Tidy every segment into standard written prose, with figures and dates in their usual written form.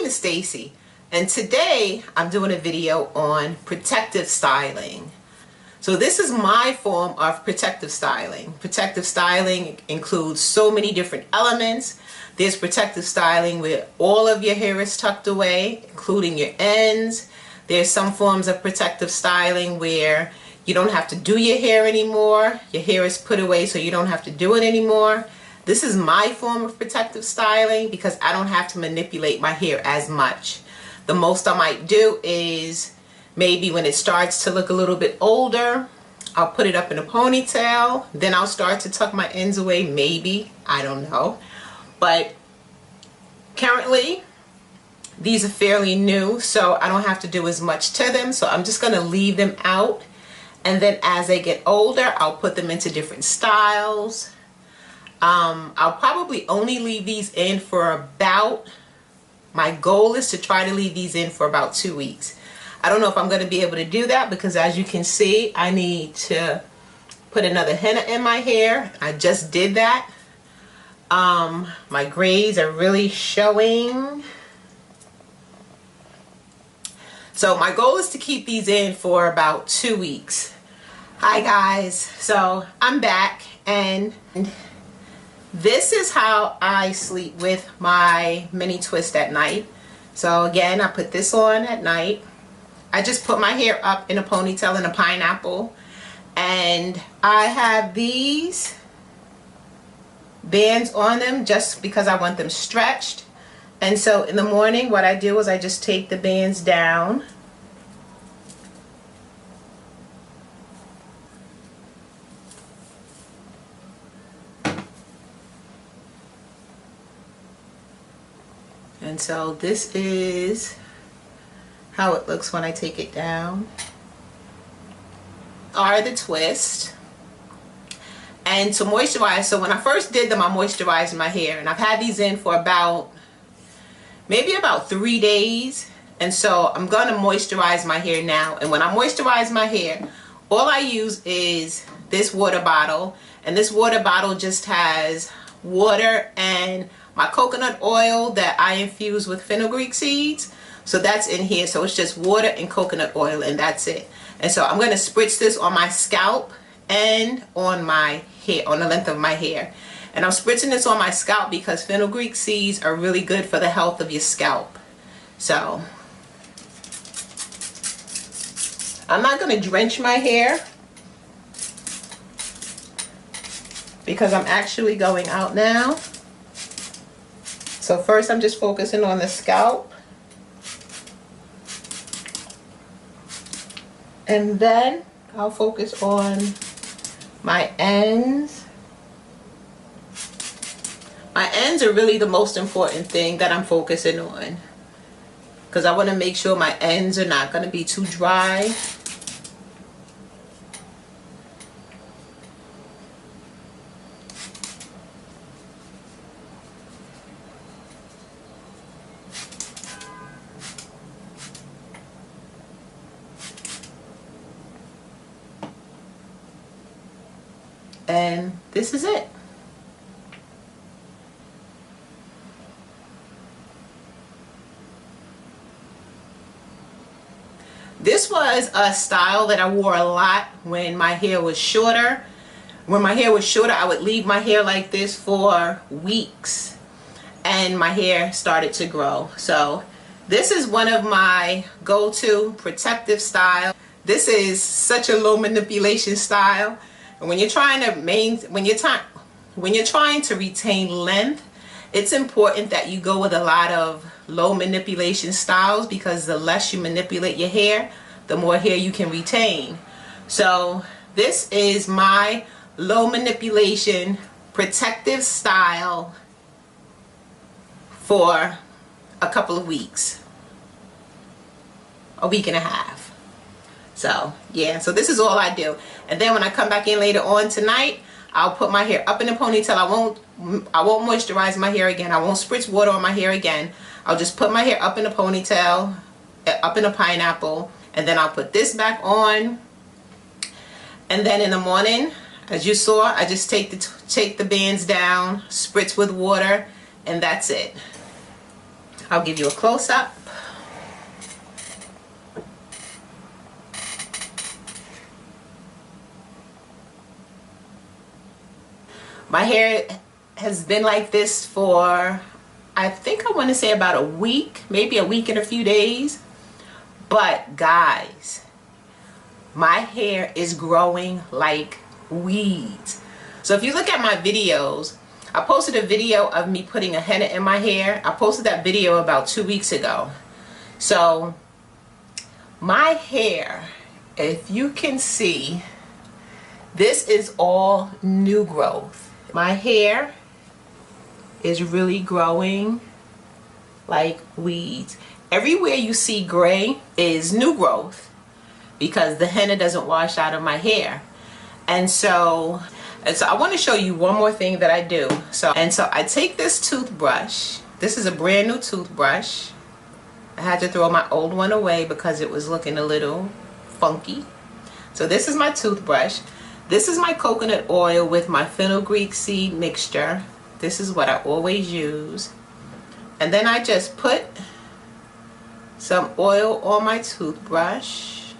is Stacy, and today I'm doing a video on protective styling. So this is my form of protective styling. Protective styling includes so many different elements. There's protective styling where all of your hair is tucked away, including your ends. There's some forms of protective styling where you don't have to do your hair anymore. Your hair is put away so you don't have to do it anymore. This is my form of protective styling because I don't have to manipulate my hair as much. The most I might do is maybe when it starts to look a little bit older, I'll put it up in a ponytail. Then I'll start to tuck my ends away, maybe. I don't know. But currently, these are fairly new, so I don't have to do as much to them. So I'm just going to leave them out. And then as they get older, I'll put them into different styles. I'll probably only leave these in for about, my goal is to try to leave these in for about 2 weeks. I don't know if I'm going to be able to do that because as you can see, I need to put another henna in my hair. I just did that. My grays are really showing. So my goal is to keep these in for about 2 weeks. Hi guys, so I'm back and this is how I sleep with my mini twist at night. So again, I put this on at night. I just put my hair up in a ponytail in a pineapple, and I have these bands on them just because I want them stretched. And so in the morning what I do is I just take the bands down. And so this is how it looks when I take it down. Are the twist. And to moisturize, so when I first did them, I moisturized my hair, and I've had these in for maybe about 3 days. And so I'm gonna moisturize my hair now. And when I moisturize my hair, all I use is this water bottle, and this water bottle just has water and my coconut oil that I infuse with fenugreek seeds. So that's in here. So it's just water and coconut oil, and that's it. And so I'm going to spritz this on my scalp and on my hair, on the length of my hair. And I'm spritzing this on my scalp because fenugreek seeds are really good for the health of your scalp. So I'm not going to drench my hair because I'm actually going out now. So first I'm just focusing on the scalp, and then I'll focus on my ends. My ends are really the most important thing that I'm focusing on because I want to make sure my ends are not going to be too dry. And this is it. This was a style that I wore a lot when my hair was shorter. When my hair was shorter, I would leave my hair like this for weeks and my hair started to grow. So this is one of my go-to protective style. This is such a low manipulation style. And when you're trying to retain length, it's important that you go with a lot of low manipulation styles because the less you manipulate your hair, the more hair you can retain. So this is my low manipulation protective style for a couple of weeks, a week and a half. So yeah, so this is all I do. And then when I come back in later on tonight, I'll put my hair up in a ponytail. I won't moisturize my hair again. I won't spritz water on my hair again. I'll just put my hair up in a ponytail, up in a pineapple, and then I'll put this back on. And then in the morning, as you saw, I just take the bands down, spritz with water, and that's it. I'll give you a close-up. My hair has been like this for, I think I want to say about a week, maybe a week and a few days. But guys, my hair is growing like weeds. So if you look at my videos, I posted a video of me putting a henna in my hair. I posted that video about 2 weeks ago. So my hair, if you can see, this is all new growth. My hair is really growing like weeds. Everywhere you see gray is new growth because the henna doesn't wash out of my hair. And so I want to show you one more thing that I do. So I take this toothbrush. This is a brand new toothbrush. I had to throw my old one away because it was looking a little funky. So this is my toothbrush. This is my coconut oil with my fenugreek seed mixture. This is what I always use. And then I just put some oil on my toothbrush.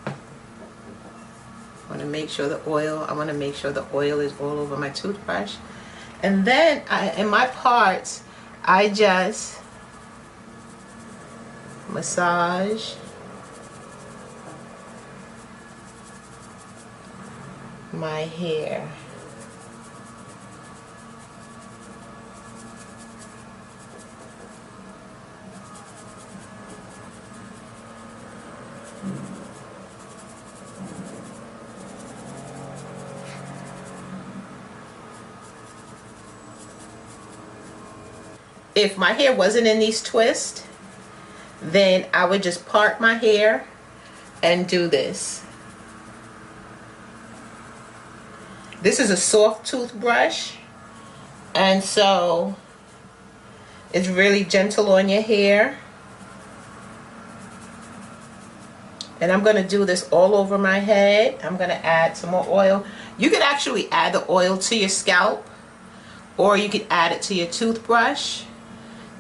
I want to make sure the oil is all over my toothbrush. And then in my parts, I just massage my hair. If my hair wasn't in these twists, then I would just part my hair and do this. This is a soft toothbrush, and so it's really gentle on your hair. And I'm going to do this all over my head. I'm going to add some more oil. You could actually add the oil to your scalp, or you could add it to your toothbrush.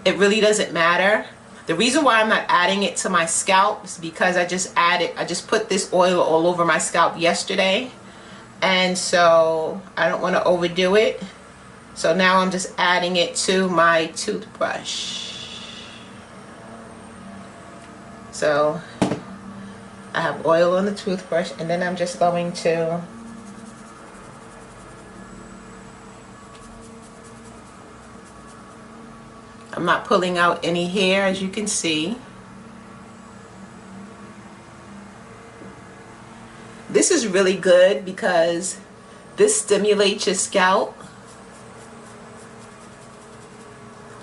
It really doesn't matter. The reason why I'm not adding it to my scalp is because I just put this oil all over my scalp yesterday. And so I don't want to overdo it. So now I'm just adding it to my toothbrush. So I have oil on the toothbrush, and then I'm just going to I'm not pulling out any hair, as you can see. This is really good because this stimulates your scalp.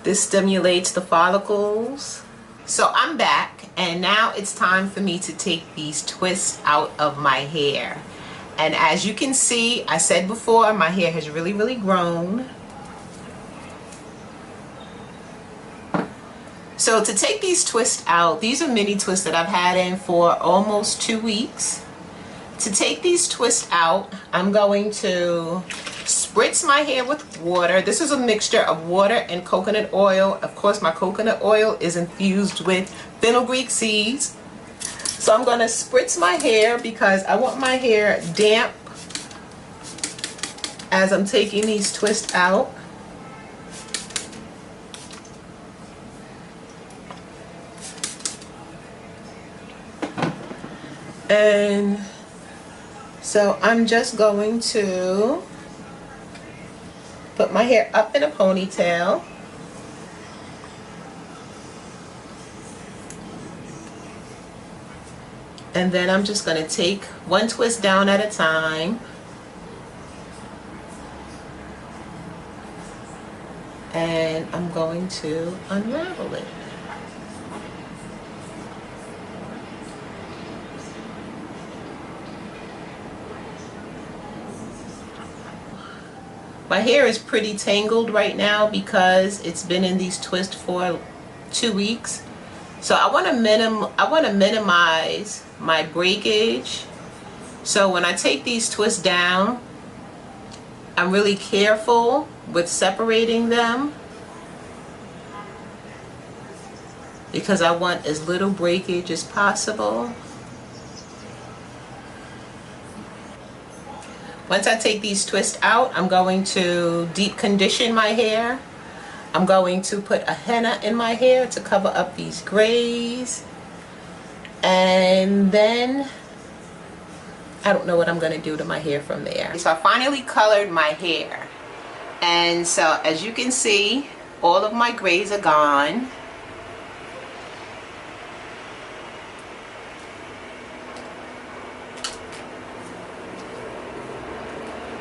This stimulates the follicles. So I'm back, and now it's time for me to take these twists out of my hair. And as you can see, I said before, my hair has really grown. So to take these twists out, these are mini twists that I've had in for almost 2 weeks. To take these twists out, I'm going to spritz my hair with water. This is a mixture of water and coconut oil. Of course, my coconut oil is infused with fenugreek seeds. So I'm going to spritz my hair because I want my hair damp as I'm taking these twists out. And so I'm just going to put my hair up in a ponytail. And then I'm just going to take one twist down at a time. And I'm going to unravel it. My hair is pretty tangled right now because it's been in these twists for 2 weeks. So I want to minimize my breakage. So when I take these twists down, I'm really careful with separating them because I want as little breakage as possible. Once I take these twists out, I'm going to deep condition my hair. I'm going to put a henna in my hair to cover up these grays. And then I don't know what I'm going to do to my hair from there. So I finally colored my hair. And so as you can see, all of my grays are gone.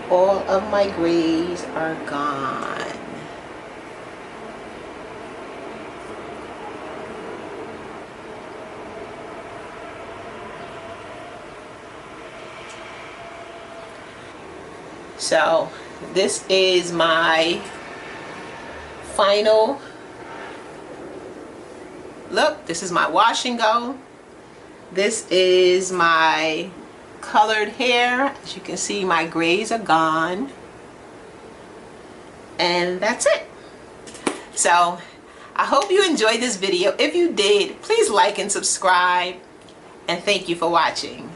All of my grays are gone. So this is my final look. This is my wash and go. This is my colored hair. As you can see, my grays are gone. And that's it. So I hope you enjoyed this video. If you did, please like and subscribe. And thank you for watching.